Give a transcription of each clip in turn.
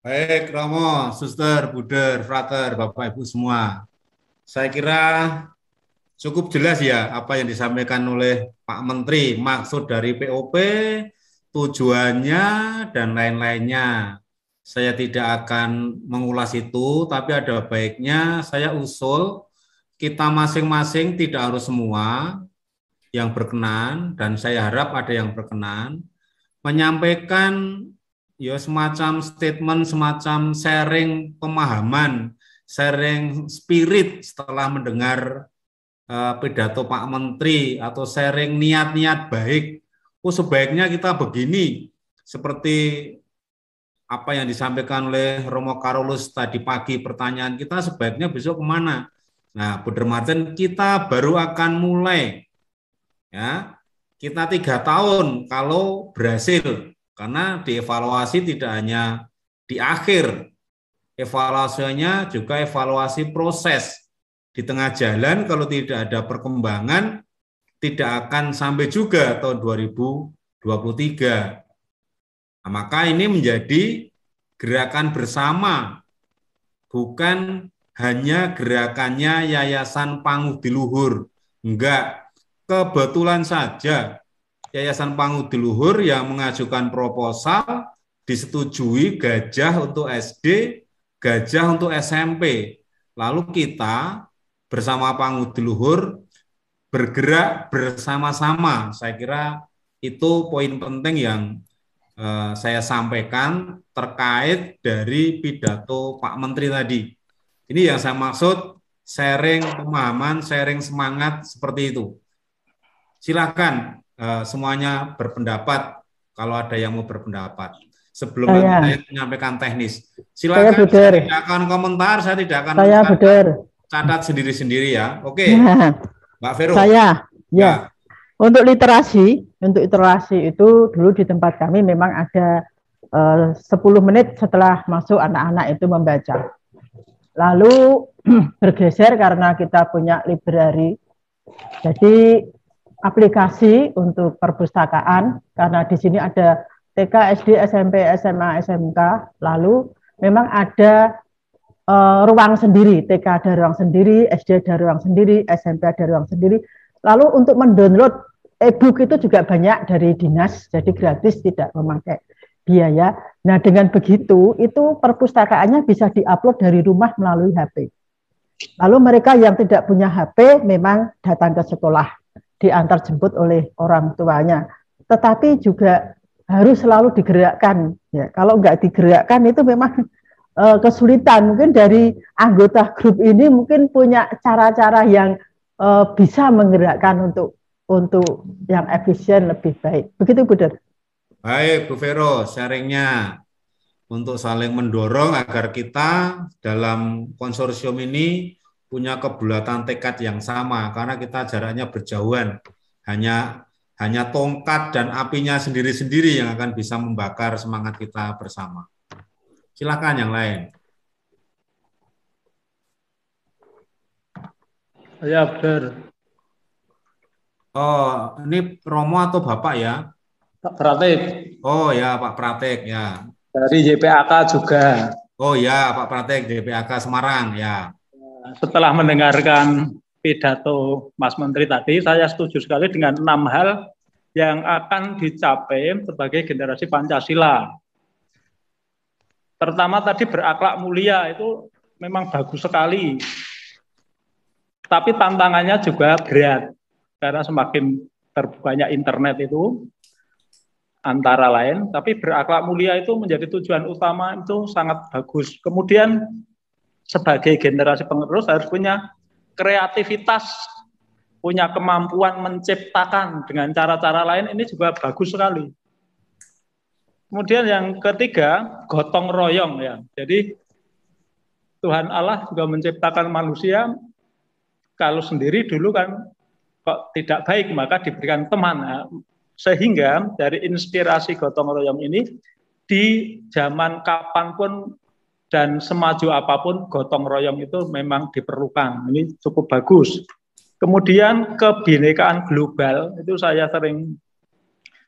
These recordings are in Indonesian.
Baik, Romo, Suster, Buder, Frater, Bapak Ibu semua. Saya kira cukup jelas ya apa yang disampaikan oleh Pak Menteri, maksud dari POP, tujuannya, dan lain-lainnya. Saya tidak akan mengulas itu, tapi ada baiknya saya usul kita masing-masing tidak harus semua yang berkenan, dan saya harap ada yang berkenan, menyampaikan ya semacam statement, semacam sharing pemahaman, sharing spirit setelah mendengar pidato Pak Menteri atau sharing niat-niat baik. Oh, sebaiknya kita begini, seperti apa yang disampaikan oleh Romo Karolus tadi pagi, pertanyaan kita sebaiknya besok kemana? Nah, Buder Martin, kita baru akan mulai, ya. Kita 3 tahun kalau berhasil, karena dievaluasi tidak hanya di akhir, evaluasinya juga evaluasi proses. Di tengah jalan kalau tidak ada perkembangan, tidak akan sampai juga tahun 2023. Nah, maka ini menjadi gerakan bersama, bukan hanya gerakannya Yayasan Pangudiluhur. Enggak, kebetulan saja Yayasan Pangudiluhur yang mengajukan proposal disetujui Gajah untuk SD, Gajah untuk SMP. Lalu kita bersama Pangudiluhur bergerak bersama-sama. Saya kira itu poin penting yang saya sampaikan terkait dari pidato Pak Menteri tadi. Ini yang saya maksud sharing pemahaman, sharing semangat seperti itu. Silakan semuanya berpendapat kalau ada yang mau berpendapat. Sebelum saya menyampaikan teknis, silakan. Saya tidak akan komentar, saya tidak akan catat sendiri-sendiri ya. Oke, Mbak Vero. Ya. Untuk literasi itu dulu di tempat kami memang ada 10 menit setelah masuk anak-anak itu membaca. Lalu bergeser karena kita punya library, jadi aplikasi untuk perpustakaan, karena di sini ada TK, SD, SMP, SMA, SMK, lalu memang ada ruang sendiri, TK ada ruang sendiri, SD ada ruang sendiri, SMP ada ruang sendiri. Lalu untuk mendownload e-book itu juga banyak dari dinas, jadi gratis, tidak memakai biaya. Nah, dengan begitu, itu perpustakaannya bisa diupload dari rumah melalui HP. Lalu mereka yang tidak punya HP memang datang ke sekolah, diantar jemput oleh orang tuanya. Tetapi juga harus selalu digerakkan. Ya, kalau nggak digerakkan itu memang kesulitan. Mungkin dari anggota grup ini mungkin punya cara-cara yang bisa menggerakkan untuk yang efisien lebih baik. Begitu, Bu Der. Baik, Bu Vero, sharingnya untuk saling mendorong agar kita dalam konsorsium ini punya kebulatan tekad yang sama, karena kita jaraknya berjauhan. Hanya tongkat dan apinya sendiri-sendiri yang akan bisa membakar semangat kita bersama. Silakan yang lain. Ya, benar. Oh, ini Romo atau Bapak ya? Pak Pratik. Oh ya, Pak Pratik ya. Dari JPAK juga. Oh ya, Pak Pratik, JPAK Semarang ya. Setelah mendengarkan pidato Mas Menteri tadi, saya setuju sekali dengan 6 hal yang akan dicapai sebagai generasi Pancasila. Pertama tadi berakhlak mulia, itu memang bagus sekali. Tapi tantangannya juga berat, karena semakin terbukanya internet itu, antara lain, tapi berakhlak mulia itu menjadi tujuan utama, itu sangat bagus. Kemudian sebagai generasi penerus harus punya kreativitas, punya kemampuan menciptakan dengan cara-cara lain, ini juga bagus sekali. Kemudian yang ketiga, gotong royong ya. Jadi Tuhan Allah juga menciptakan manusia, kalau sendiri dulu kan kok tidak baik, maka diberikan teman. Nah, sehingga dari inspirasi gotong royong ini, di zaman kapanpun dan semaju apapun, gotong royong itu memang diperlukan. Ini cukup bagus. Kemudian kebinekaan global, itu saya sering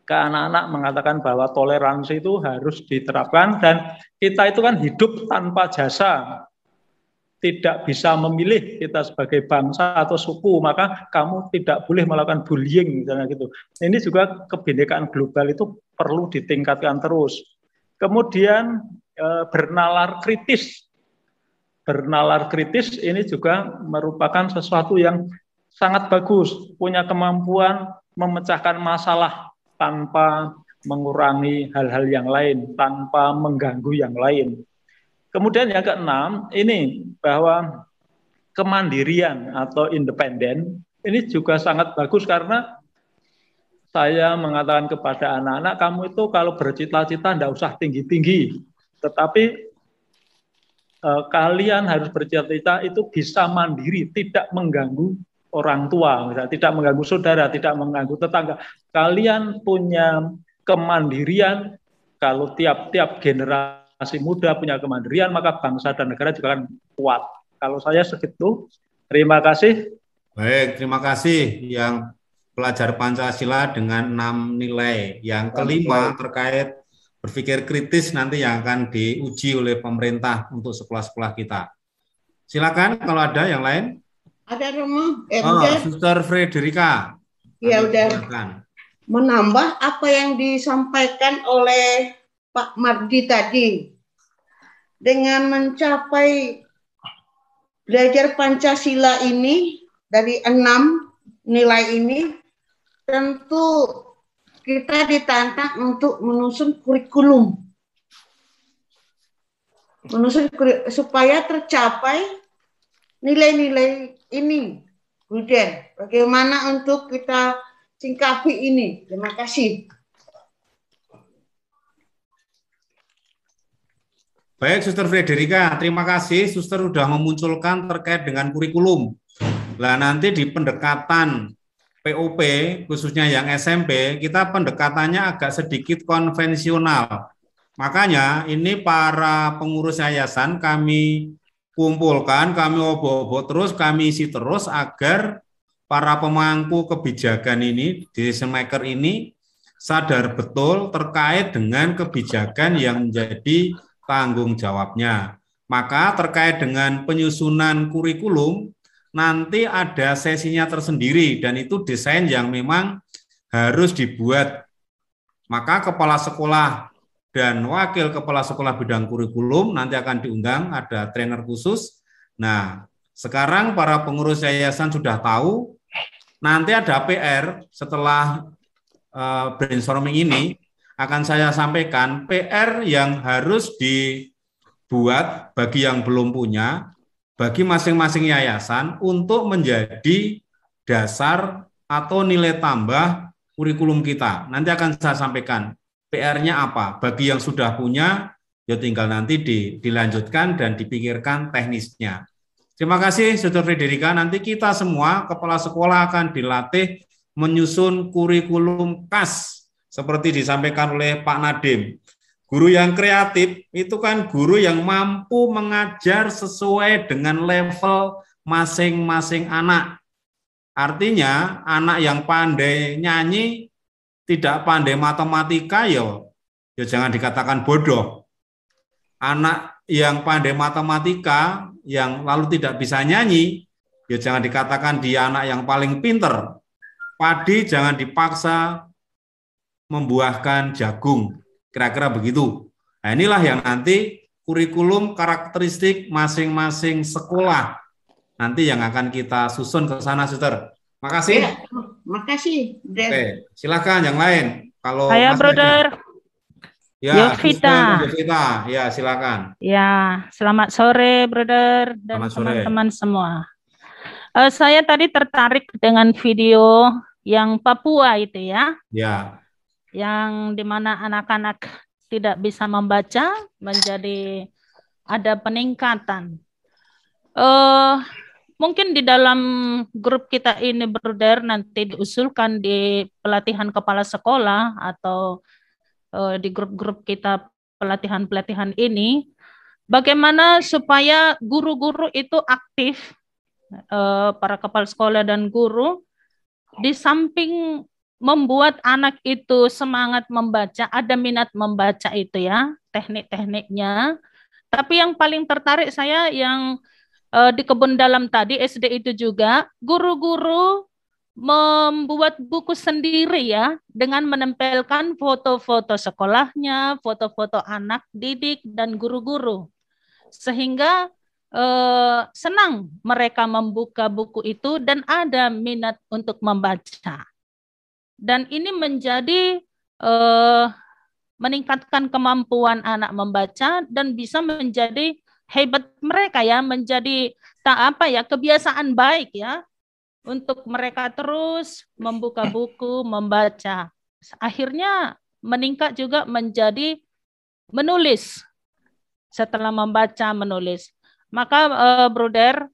ke anak-anak mengatakan bahwa toleransi itu harus diterapkan dan kita itu kan hidup tanpa jasa, tidak bisa memilih kita sebagai bangsa atau suku, maka kamu tidak boleh melakukan bullying misalnya gitu. Ini juga kebinekaan global itu perlu ditingkatkan terus. Kemudian bernalar kritis. Bernalar kritis ini juga merupakan sesuatu yang sangat bagus, punya kemampuan memecahkan masalah tanpa mengurangi hal-hal yang lain, tanpa mengganggu yang lain. Kemudian yang keenam, ini bahwa kemandirian atau independen, ini juga sangat bagus karena saya mengatakan kepada anak-anak, kamu itu kalau bercita-cita tidak usah tinggi-tinggi, tetapi kalian harus bercita-cita itu bisa mandiri, tidak mengganggu orang tua, misalnya, tidak mengganggu saudara, tidak mengganggu tetangga. Kalian punya kemandirian, kalau tiap-tiap generasi muda punya kemandirian, maka bangsa dan negara juga akan kuat. Kalau saya segitu, terima kasih. Baik, terima kasih yang pelajar Pancasila dengan 6 nilai. Yang kelima terkait berpikir kritis nanti yang akan diuji oleh pemerintah untuk sekolah-sekolah kita. Silakan kalau ada yang lain. Ada Romo? Suster Frederica. Ya udah. Menambah apa yang disampaikan oleh Pak Mardi tadi. Dengan mencapai belajar Pancasila ini dari 6 nilai ini, tentu kita ditantang untuk menyusun kurikulum. Supaya tercapai nilai-nilai ini, Buden. Bagaimana untuk kita singkapi ini? Terima kasih. Baik, Suster Frederica, terima kasih. Suster sudah memunculkan terkait dengan kurikulum. Nah, nanti di pendekatan POP, khususnya yang SMP, kita pendekatannya agak sedikit konvensional. Makanya ini para pengurus yayasan kami kumpulkan, kami obo-obo terus, kami isi terus agar para pemangku kebijakan ini, decision maker ini sadar betul terkait dengan kebijakan yang menjadi tanggung jawabnya. Maka terkait dengan penyusunan kurikulum, nanti ada sesinya tersendiri dan itu desain yang memang harus dibuat. Maka kepala sekolah dan wakil kepala sekolah bidang kurikulum nanti akan diundang, ada trainer khusus. Nah, sekarang para pengurus yayasan sudah tahu, nanti ada PR setelah brainstorming ini, akan saya sampaikan PR yang harus dibuat bagi yang belum punya, bagi masing-masing yayasan untuk menjadi dasar atau nilai tambah kurikulum kita. Nanti akan saya sampaikan PR-nya apa. Bagi yang sudah punya, ya tinggal nanti dilanjutkan dan dipikirkan teknisnya. Terima kasih, Saudara Frederica. Nanti kita semua, kepala sekolah akan dilatih menyusun kurikulum khas, seperti disampaikan oleh Pak Nadiem. Guru yang kreatif itu kan guru yang mampu mengajar sesuai dengan level masing-masing anak. Artinya, anak yang pandai nyanyi, tidak pandai matematika, ya jangan dikatakan bodoh. Anak yang pandai matematika, yang lalu tidak bisa nyanyi, ya jangan dikatakan dia anak yang paling pinter. Padi jangan dipaksa membuahkan jagung, kira-kira begitu. Nah, inilah yang nanti kurikulum karakteristik masing-masing sekolah nanti yang akan kita susun ke sana, Suster. Makasih. Ya, makasih. Oke, silakan yang lain. Kalau saya Brother Yovita. Ya, silakan. Ya, selamat sore Brother dan teman-teman semua. Saya tadi tertarik dengan video yang Papua itu ya. Ya. Yang dimana anak-anak tidak bisa membaca menjadi ada peningkatan. Mungkin di dalam grup kita ini Brother nanti diusulkan di pelatihan kepala sekolah atau di grup-grup kita pelatihan-pelatihan ini, bagaimana supaya guru-guru itu aktif, para kepala sekolah dan guru, di samping membuat anak itu semangat membaca, ada minat membaca itu ya, teknik-tekniknya. Tapi yang paling tertarik saya yang di kebun dalam tadi, SD itu juga, guru-guru membuat buku sendiri ya, dengan menempelkan foto-foto sekolahnya, foto-foto anak didik dan guru-guru. Sehingga senang mereka membuka buku itu dan ada minat untuk membaca. Dan ini menjadi meningkatkan kemampuan anak membaca dan bisa menjadi hebat mereka ya, menjadi kebiasaan baik ya, untuk mereka terus membuka buku, membaca. Akhirnya meningkat juga menjadi menulis. Setelah membaca, menulis. Maka Bruder,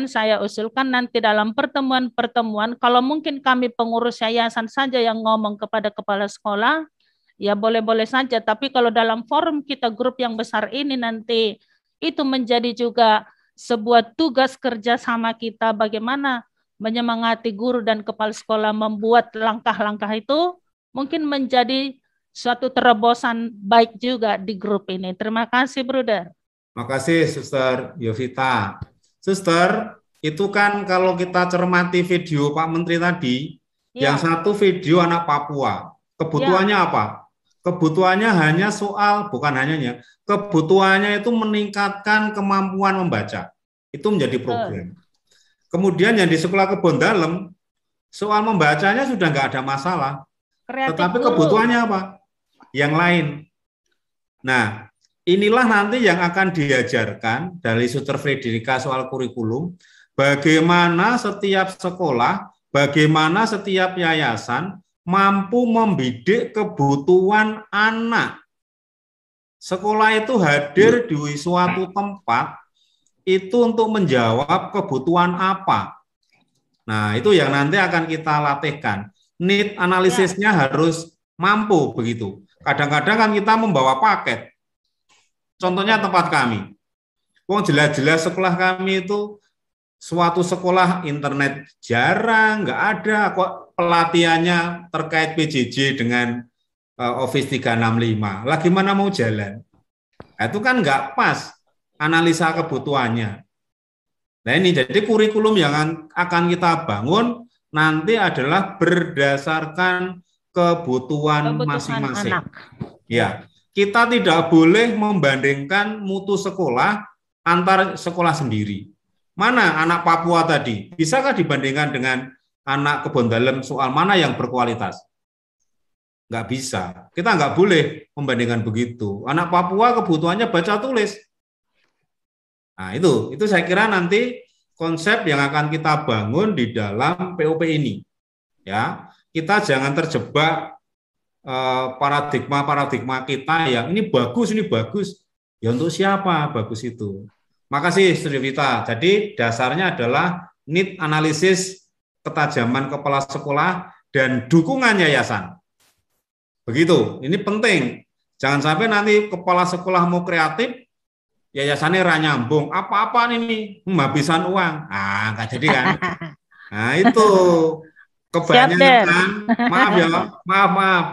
saya usulkan nanti dalam pertemuan-pertemuan, kalau mungkin kami pengurus yayasan saja yang ngomong kepada kepala sekolah, ya boleh-boleh saja. Tapi kalau dalam forum kita, grup yang besar ini nanti, itu menjadi juga sebuah tugas kerja sama kita bagaimana menyemangati guru dan kepala sekolah membuat langkah-langkah itu mungkin menjadi suatu terobosan baik juga di grup ini. Terima kasih, Bruder. Terima kasih, Suster Yovita. Suster, itu kan kalau kita cermati video Pak Menteri tadi, yang satu video anak Papua. Kebutuhannya apa? Kebutuhannya hanya kebutuhannya itu meningkatkan kemampuan membaca. Itu menjadi program. Kemudian yang di sekolah kebun dalam, soal membacanya sudah nggak ada masalah. Tetapi kebutuhannya apa? Yang lain. Nah, inilah nanti yang akan diajarkan dari Suster Frederika soal kurikulum, bagaimana setiap sekolah, bagaimana setiap yayasan mampu membidik kebutuhan anak. Sekolah itu hadir di suatu tempat itu untuk menjawab kebutuhan apa. Nah, itu yang nanti akan kita latihkan. Need analisisnya harus mampu begitu. Kadang-kadang kan kita membawa paket. Contohnya tempat kami. Jelas-jelas sekolah kami itu suatu sekolah internet jarang, nggak ada kok pelatihannya terkait PJJ dengan Office 365. Lah gimana mau jalan? Nah, itu kan nggak pas analisa kebutuhannya. Nah ini jadi kurikulum yang akan kita bangun nanti adalah berdasarkan kebutuhan masing-masing. Ya, kita tidak boleh membandingkan mutu sekolah antar sekolah sendiri. Mana anak Papua tadi? Bisakah dibandingkan dengan anak kebun dalam soal mana yang berkualitas? Nggak bisa. Kita nggak boleh membandingkan begitu. Anak Papua kebutuhannya baca tulis. Nah itu saya kira nanti konsep yang akan kita bangun di dalam POP ini. Ya, kita jangan terjebak paradigma kita yang ini bagus. Ya untuk siapa bagus itu? Makasih, Studi Vita. Jadi dasarnya adalah need analisis ketajaman kepala sekolah dan dukungan yayasan. Begitu, ini penting. Jangan sampai nanti kepala sekolah mau kreatif, yayasannya nyambung. Apa-apa ini, habisan uang. Nah, nggak jadi kan. Nah, itu kebanyakan, maaf.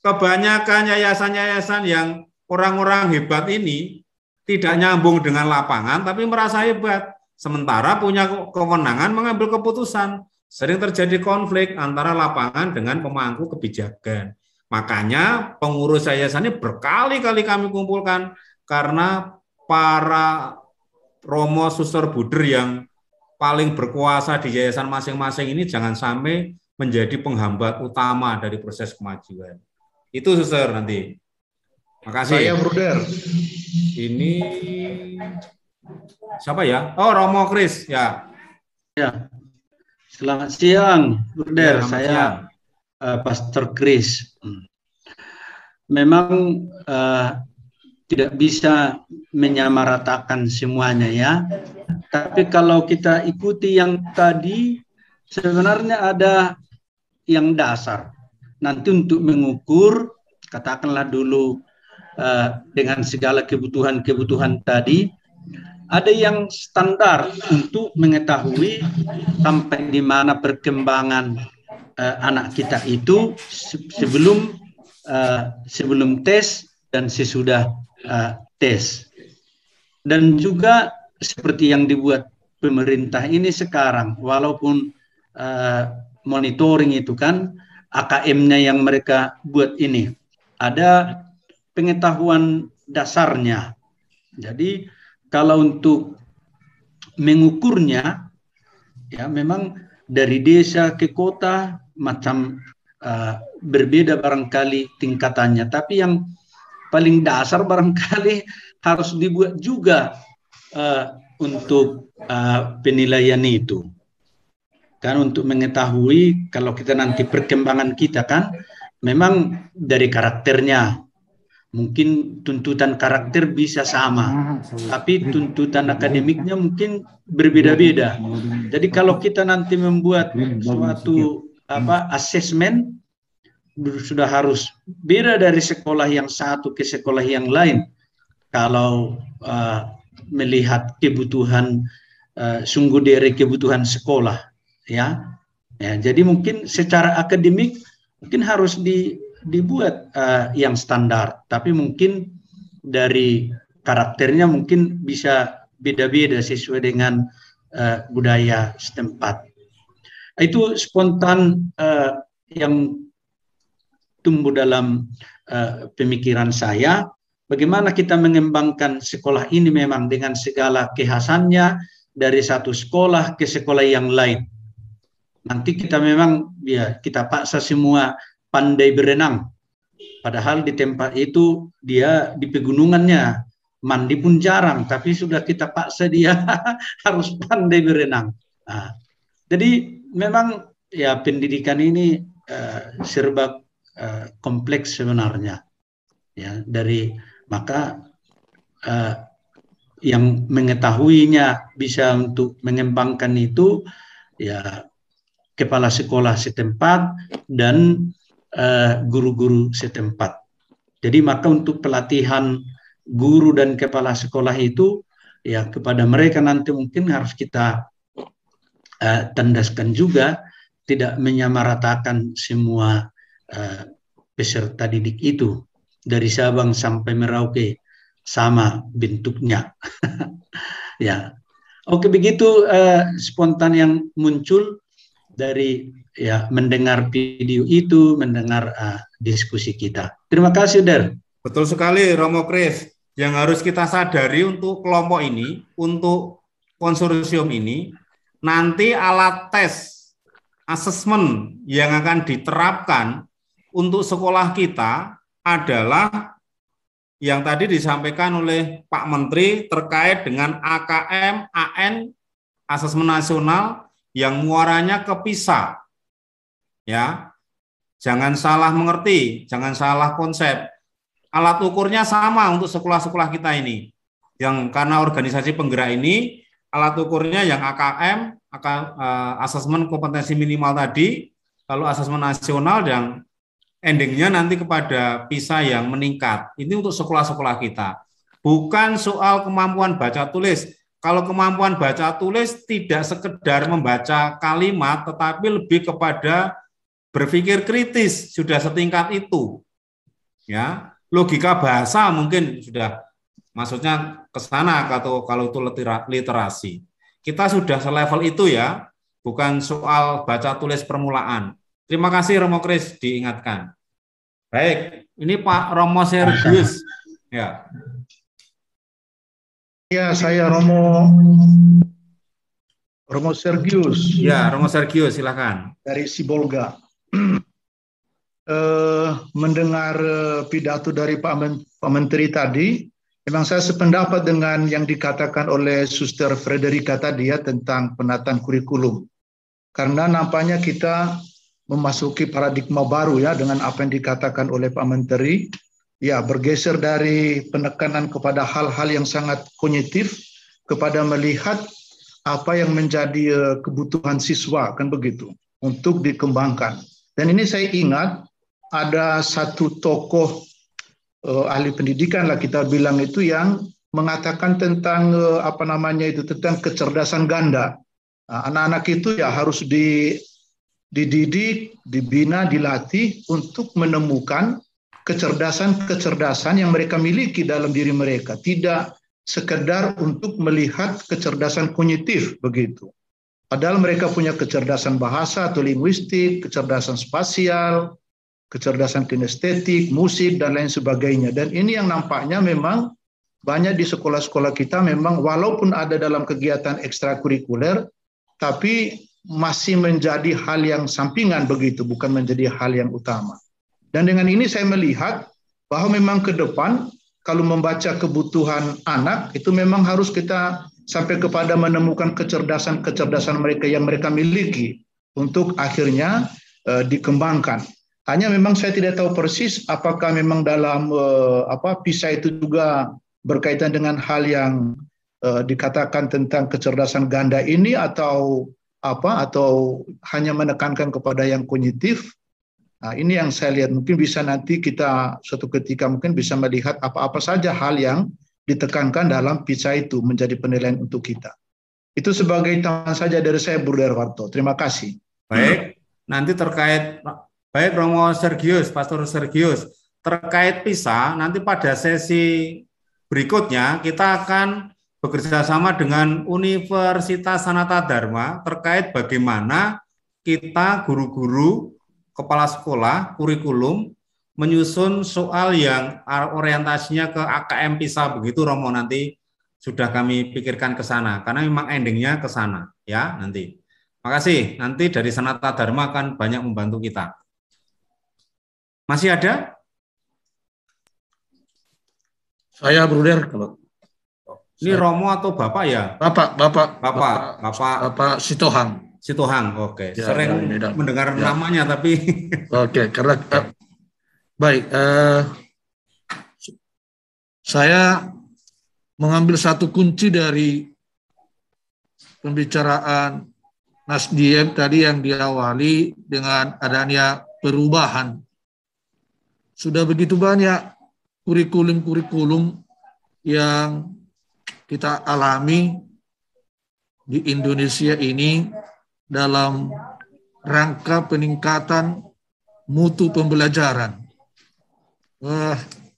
Kebanyakan yayasan-yayasan yang orang-orang hebat ini tidak nyambung dengan lapangan, tapi merasa hebat. Sementara punya kewenangan mengambil keputusan. Sering terjadi konflik antara lapangan dengan pemangku kebijakan. Makanya pengurus yayasan ini berkali-kali kami kumpulkan karena para romo suster buder yang paling berkuasa di yayasan masing-masing ini jangan sampai menjadi penghambat utama dari proses kemajuan. Itu suster nanti. Makasih. Saya Bruder. Ini siapa ya? Oh, Romo Kris ya. Ya. Selamat siang, Bruder. Ya, saya Pastor Kris. Memang tidak bisa menyamaratakan semuanya ya. Tapi kalau kita ikuti yang tadi, sebenarnya ada yang dasar. Nanti untuk mengukur, katakanlah dulu dengan segala kebutuhan-kebutuhan tadi, ada yang standar untuk mengetahui sampai di mana perkembangan anak kita itu sebelum tes dan sesudah tes. Dan juga seperti yang dibuat pemerintah ini sekarang, walaupun monitoring itu kan AKM-nya yang mereka buat ini, ada pengetahuan dasarnya. Jadi kalau untuk mengukurnya, ya memang dari desa ke kota macam berbeda barangkali tingkatannya, tapi yang paling dasar barangkali harus dibuat juga untuk penilaian itu. Kan untuk mengetahui kalau kita nanti perkembangan kita kan memang dari karakternya. Mungkin tuntutan karakter bisa sama, tapi tuntutan akademiknya mungkin berbeda-beda. Jadi kalau kita nanti membuat suatu asesmen, sudah harus beda dari sekolah yang satu ke sekolah yang lain. Kalau melihat kebutuhan sungguh dari kebutuhan sekolah, ya. Jadi mungkin secara akademik mungkin harus dibuat yang standar, tapi mungkin dari karakternya mungkin bisa beda-beda sesuai dengan budaya setempat. Itu spontan yang tumbuh dalam pemikiran saya. Bagaimana kita mengembangkan sekolah ini memang dengan segala kekhasannya dari satu sekolah ke sekolah yang lain. Nanti kita memang ya kita paksa semua pandai berenang. Padahal di tempat itu dia di pegunungannya mandi pun jarang, tapi sudah kita paksa dia harus pandai berenang. Nah, jadi memang ya pendidikan ini serba kompleks sebenarnya. Ya, dari maka yang mengetahuinya bisa untuk mengembangkan itu ya kepala sekolah setempat dan guru-guru setempat. Jadi maka untuk pelatihan guru dan kepala sekolah itu ya kepada mereka nanti mungkin harus kita tandaskan juga, tidak menyamaratakan semua peserta didik itu dari Sabang sampai Merauke sama bentuknya. Ya, oke, begitu spontan yang muncul dari ya mendengar video itu, mendengar diskusi kita. Terima kasih, Der. Betul sekali, Romo Kris. Yang harus kita sadari untuk kelompok ini, untuk konsorsium ini, nanti alat tes asesmen yang akan diterapkan untuk sekolah kita adalah yang tadi disampaikan oleh Pak Menteri terkait dengan AKM, AN, asesmen nasional, yang muaranya ke PISA, ya, jangan salah mengerti, jangan salah konsep. Alat ukurnya sama untuk sekolah-sekolah kita ini. Yang karena organisasi penggerak ini, alat ukurnya yang AKM, asesmen kompetensi minimal tadi, lalu asesmen nasional yang endingnya nanti kepada PISA yang meningkat. Ini untuk sekolah-sekolah kita. Bukan soal kemampuan baca tulis. Kalau kemampuan baca tulis tidak sekedar membaca kalimat, tetapi lebih kepada berpikir kritis, sudah setingkat itu. Ya, logika bahasa mungkin sudah, maksudnya ke sana atau kalau itu literasi. Kita sudah selevel itu ya, bukan soal baca tulis permulaan. Terima kasih Romo Kris diingatkan. Baik, ini Pak Romo Sergius. Ya. Ya, saya Romo Sergius. Ya, Romo Sergius, silakan. Dari Sibolga. Mendengar pidato dari Pak Menteri tadi, memang saya sependapat dengan yang dikatakan oleh Suster Frederica tadi ya tentang penataan kurikulum. Karena nampaknya kita memasuki paradigma baru ya dengan apa yang dikatakan oleh Pak Menteri. Ya, bergeser dari penekanan kepada hal-hal yang sangat kognitif kepada melihat apa yang menjadi kebutuhan siswa, kan begitu, untuk dikembangkan. Dan ini saya ingat ada satu tokoh ahli pendidikan lah kita bilang itu yang mengatakan tentang tentang kecerdasan ganda. Anak-anak itu ya harus dididik, dibina, dilatih untuk menemukan kecerdasan-kecerdasan yang mereka miliki dalam diri mereka, tidak sekedar untuk melihat kecerdasan kognitif begitu. Padahal mereka punya kecerdasan bahasa atau linguistik, kecerdasan spasial, kecerdasan kinestetik, musik, dan lain sebagainya. Dan ini yang nampaknya memang banyak di sekolah-sekolah kita memang walaupun ada dalam kegiatan ekstrakurikuler, tapi masih menjadi hal yang sampingan begitu, bukan menjadi hal yang utama. Dan dengan ini saya melihat bahwa memang ke depan kalau membaca kebutuhan anak itu memang harus kita sampai kepada menemukan kecerdasan-kecerdasan mereka yang mereka miliki untuk akhirnya dikembangkan. Hanya memang saya tidak tahu persis apakah memang dalam PISA itu juga berkaitan dengan hal yang dikatakan tentang kecerdasan ganda ini atau hanya menekankan kepada yang kognitif. Nah, ini yang saya lihat, mungkin bisa nanti kita suatu ketika mungkin bisa melihat apa-apa saja hal yang ditekankan dalam PISA itu menjadi penilaian untuk kita. Itu sebagai tambahan saja dari saya, Bro Darwarto. Terima kasih. Baik, nanti terkait, baik Romo Sergius, Pastor Sergius, terkait PISA, nanti pada sesi berikutnya kita akan bekerja sama dengan Universitas Sanata Dharma terkait bagaimana kita guru-guru, kepala sekolah, kurikulum menyusun soal yang orientasinya ke AKM PISA begitu, Romo, nanti sudah kami pikirkan ke sana karena memang endingnya ke sana ya nanti. Makasih, nanti dari Sanata Dharma akan banyak membantu kita. Masih ada? Saya, Bruder, kalau ini Romo atau Bapak ya? Bapak Sitohang. Sitohang, oke. Ya, sering mendengar namanya tapi. Oke, karena baik. Saya mengambil satu kunci dari pembicaraan Mas Diem tadi yang diawali dengan adanya perubahan. Sudah begitu banyak kurikulum-kurikulum yang kita alami di Indonesia ini dalam rangka peningkatan mutu pembelajaran.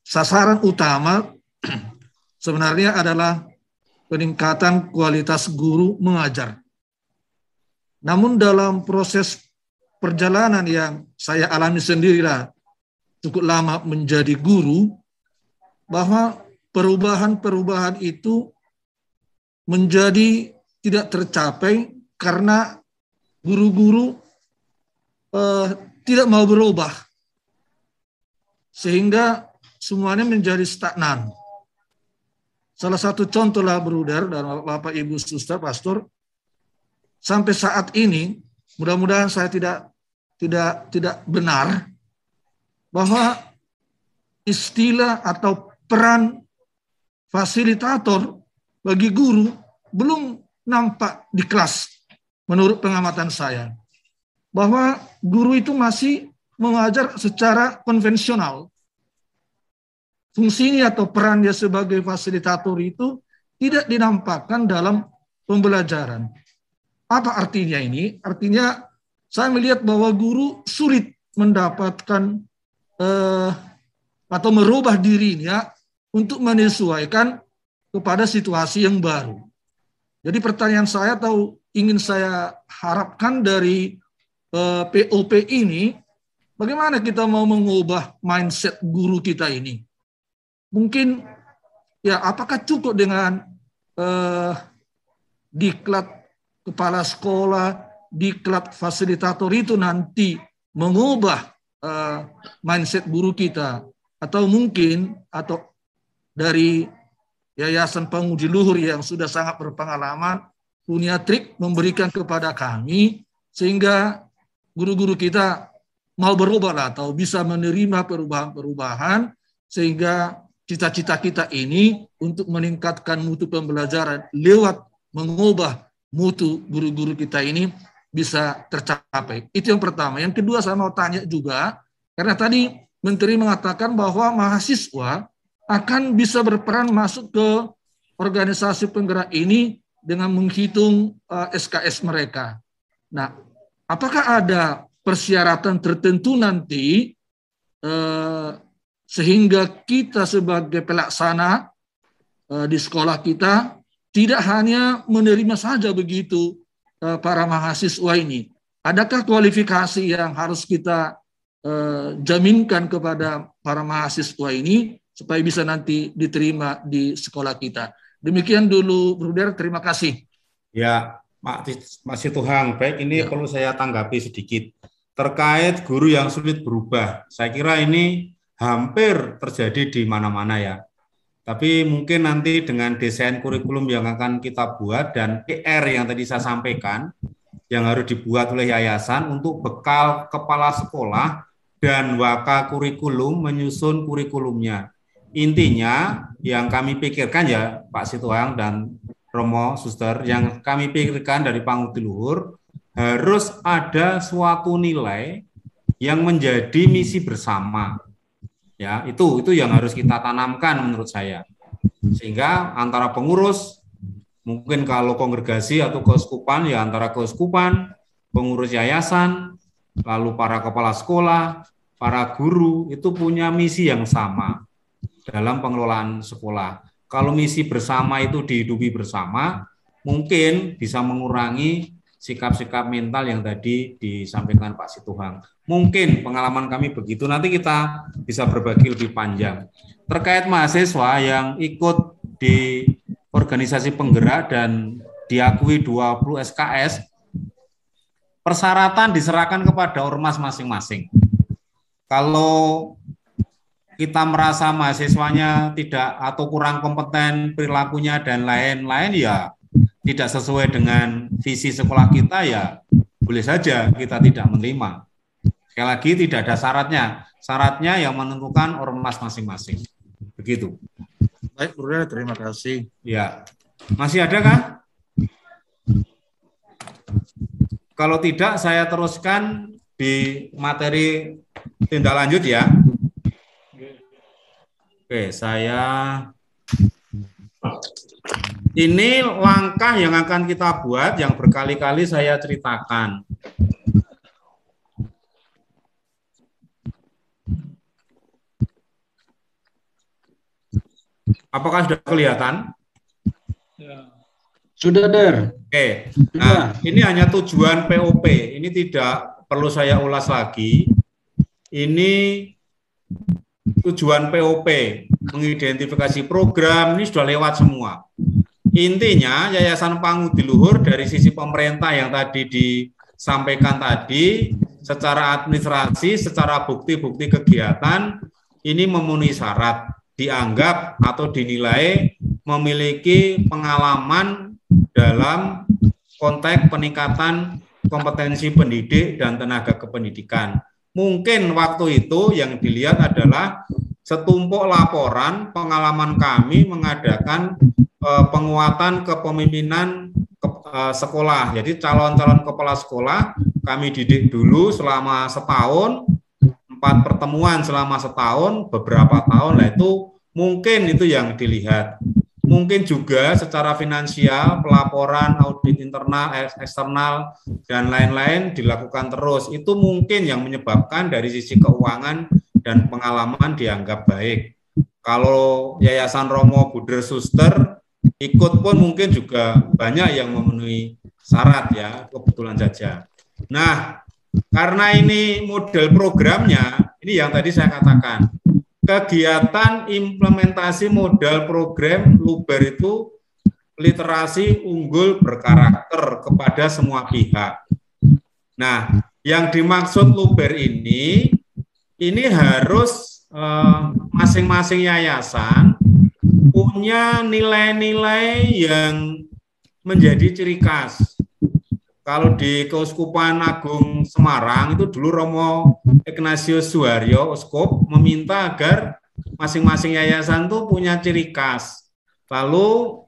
Sasaran utama sebenarnya adalah peningkatan kualitas guru mengajar. Namun dalam proses perjalanan yang saya alami sendirilah cukup lama menjadi guru, bahwa perubahan-perubahan itu menjadi tidak tercapai karena guru-guru tidak mau berubah, sehingga semuanya menjadi stagnan. Salah satu contoh lah, Bruder dan Bapak Ibu Suster Pastor, sampai saat ini mudah-mudahan saya tidak benar bahwa istilah atau peran fasilitator bagi guru belum nampak di kelas. Menurut pengamatan saya, bahwa guru itu masih mengajar secara konvensional. Fungsinya atau perannya sebagai fasilitator itu tidak dinampakkan dalam pembelajaran. Apa artinya ini? Artinya saya melihat bahwa guru sulit mendapatkan atau merubah dirinya untuk menyesuaikan kepada situasi yang baru. Jadi pertanyaan saya atau ingin saya harapkan dari POP ini, bagaimana kita mau mengubah mindset guru kita ini? Mungkin ya apakah cukup dengan diklat kepala sekolah, diklat fasilitator itu nanti mengubah mindset guru kita, atau mungkin dari Yayasan Penguji Luhur yang sudah sangat berpengalaman punya trik memberikan kepada kami sehingga guru-guru kita mau berubah atau bisa menerima perubahan-perubahan sehingga cita-cita kita ini untuk meningkatkan mutu pembelajaran lewat mengubah mutu guru-guru kita ini bisa tercapai. Itu yang pertama. Yang kedua saya mau tanya juga, karena tadi Menteri mengatakan bahwa mahasiswa akan bisa berperan masuk ke organisasi penggerak ini dengan menghitung SKS mereka. Nah, apakah ada persyaratan tertentu nanti sehingga kita sebagai pelaksana di sekolah kita tidak hanya menerima saja begitu para mahasiswa ini. Adakah kualifikasi yang harus kita jaminkan kepada para mahasiswa ini supaya bisa nanti diterima di sekolah kita? Demikian dulu, Bruder. Terima kasih. Ya, Pak Situhang, baik ini perlu saya tanggapi sedikit. Terkait guru yang sulit berubah, saya kira ini hampir terjadi di mana-mana ya. Tapi mungkin nanti dengan desain kurikulum yang akan kita buat dan PR yang tadi saya sampaikan, yang harus dibuat oleh yayasan untuk bekal kepala sekolah dan waka kurikulum menyusun kurikulumnya. Intinya yang kami pikirkan ya Pak Situhang dan Romo, Suster, yang kami pikirkan dari Pangudi Luhur harus ada suatu nilai yang menjadi misi bersama. Ya, itu yang harus kita tanamkan menurut saya. Sehingga antara pengurus, mungkin kalau kongregasi atau keuskupan, ya antara keuskupan, pengurus yayasan, lalu para kepala sekolah, para guru, itu punya misi yang sama dalam pengelolaan sekolah. Kalau misi bersama itu dihidupi bersama, mungkin bisa mengurangi sikap-sikap mental yang tadi disampaikan Pak Situhang. Mungkin pengalaman kami begitu, nanti kita bisa berbagi lebih panjang. Terkait mahasiswa yang ikut di organisasi penggerak dan diakui 20 SKS, persyaratan diserahkan kepada ormas masing-masing. Kalau kita merasa mahasiswanya tidak atau kurang kompeten perilakunya dan lain-lain, ya tidak sesuai dengan visi sekolah kita, ya boleh saja kita tidak menerima. Sekali lagi tidak ada syaratnya. Syaratnya yang menentukan ormas masing-masing. Begitu. Baik, Bruder, terima kasih. Ya. Masih ada kah? Kalau tidak, saya teruskan di materi tindak lanjut ya. Oke, ini langkah yang akan kita buat yang berkali-kali saya ceritakan. Apakah sudah kelihatan? Ya. Sudah, Der. Oke. Nah, ini hanya tujuan POP. Ini tidak perlu saya ulas lagi. Ini tujuan POP, mengidentifikasi program, ini sudah lewat semua. Intinya, Yayasan Pangudi Luhur dari sisi pemerintah yang tadi disampaikan tadi, secara administrasi, secara bukti-bukti kegiatan, ini memenuhi syarat, dianggap atau dinilai memiliki pengalaman dalam konteks peningkatan kompetensi pendidik dan tenaga kependidikan. Mungkin waktu itu yang dilihat adalah setumpuk laporan pengalaman kami mengadakan penguatan kepemimpinan sekolah. Jadi calon-calon kepala sekolah kami didik dulu selama setahun, 4 pertemuan selama setahun, beberapa tahun, lah itu mungkin itu yang dilihat. Mungkin juga secara finansial, pelaporan, audit internal, eksternal, dan lain-lain dilakukan terus. Itu mungkin yang menyebabkan dari sisi keuangan dan pengalaman dianggap baik. Kalau Yayasan Romo Buder Suster ikut pun mungkin juga banyak yang memenuhi syarat ya, kebetulan saja. Nah, karena ini model programnya, ini yang tadi saya katakan, kegiatan implementasi modal program Luber itu literasi unggul berkarakter kepada semua pihak. Nah, yang dimaksud Luber ini harus masing-masing yayasan punya nilai-nilai yang menjadi ciri khas. Kalau di Keuskupan Agung Semarang itu dulu Romo Ignatius Suharyo, Uskup, meminta agar masing-masing yayasan itu punya ciri khas. Lalu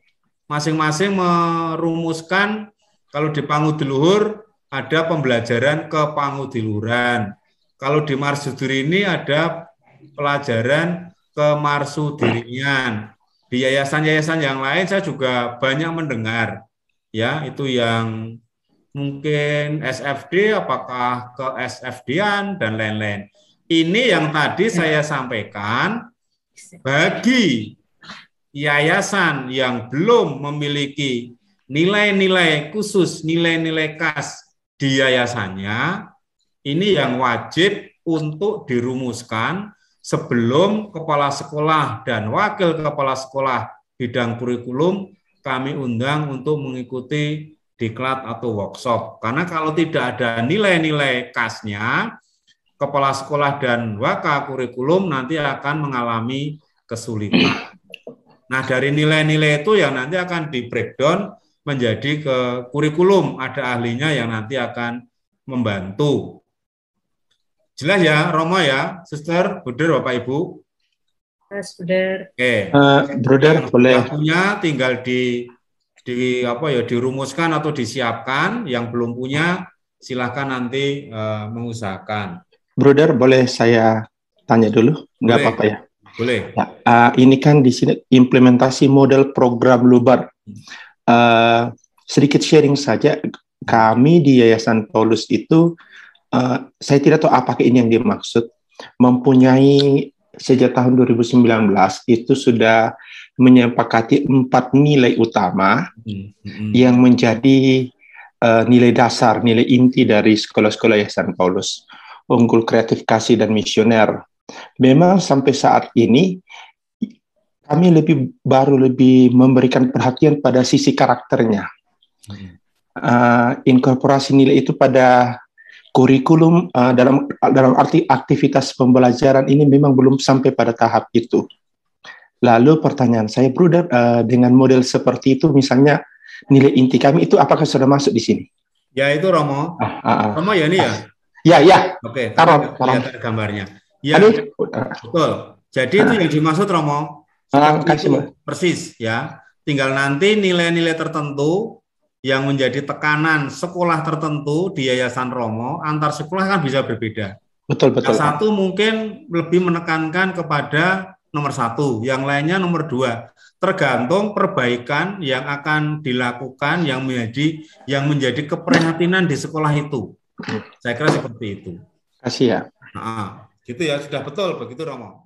masing-masing merumuskan, kalau di Pangudi Luhur ada pembelajaran kepangudiluhuran. Kalau di Marsudiri ini ada pelajaran kemarsudirian. Di yayasan-yayasan yang lain saya juga banyak mendengar, ya itu yang mungkin SFD, apakah ke SFD-an, dan lain-lain. Ini yang tadi saya sampaikan, bagi yayasan yang belum memiliki nilai-nilai khusus, nilai-nilai khas di yayasannya, ini yang wajib untuk dirumuskan sebelum kepala sekolah dan wakil kepala sekolah bidang kurikulum kami undang untuk mengikuti diklat atau workshop. Karena kalau tidak ada nilai-nilai khasnya, kepala sekolah dan waka kurikulum nanti akan mengalami kesulitan. Nah, dari nilai-nilai itu yang nanti akan di breakdown menjadi ke kurikulum, ada ahlinya yang nanti akan membantu. Jelas ya, Romo ya, Suster, Bruder, Bapak Ibu? Mas Bruder. Oke. Bruder, boleh. Punya tinggal dirumuskan atau disiapkan. Yang belum punya silahkan nanti mengusahakan. Bruder, boleh saya tanya dulu? Enggak apa-apa ya? Boleh. Ya, ini kan di sini implementasi model program Lubar. Sedikit sharing saja, kami di Yayasan Paulus itu, saya tidak tahu apakah ini yang dimaksud, mempunyai sejak tahun 2019 itu sudah menyepakati 4 nilai utama yang menjadi nilai dasar, nilai inti dari sekolah-sekolah Yayasan Paulus. Unggul, kreatif, kasih, dan misioner. Memang sampai saat ini kami baru lebih memberikan perhatian pada sisi karakternya. Inkorporasi nilai itu pada kurikulum dalam arti aktivitas pembelajaran ini memang belum sampai pada tahap itu. Lalu pertanyaan saya, Bruder, dengan model seperti itu, misalnya nilai inti kami itu apakah sudah masuk di sini? Ya itu Romo. Romo ya ini ya? Ya. Oke, lihat gambarnya. Ya, betul. Jadi itu yang dimaksud Romo. Persis ya. Tinggal nanti nilai-nilai tertentu yang menjadi tekanan sekolah tertentu di Yayasan Romo, antar sekolah kan bisa berbeda. Betul. Satu mungkin lebih menekankan kepada nomor 1, yang lainnya nomor 2. Tergantung perbaikan yang akan dilakukan yang menjadi keprihatinan di sekolah itu. Saya kira seperti itu. Kasih ya. Gitu ya, sudah betul begitu Romo.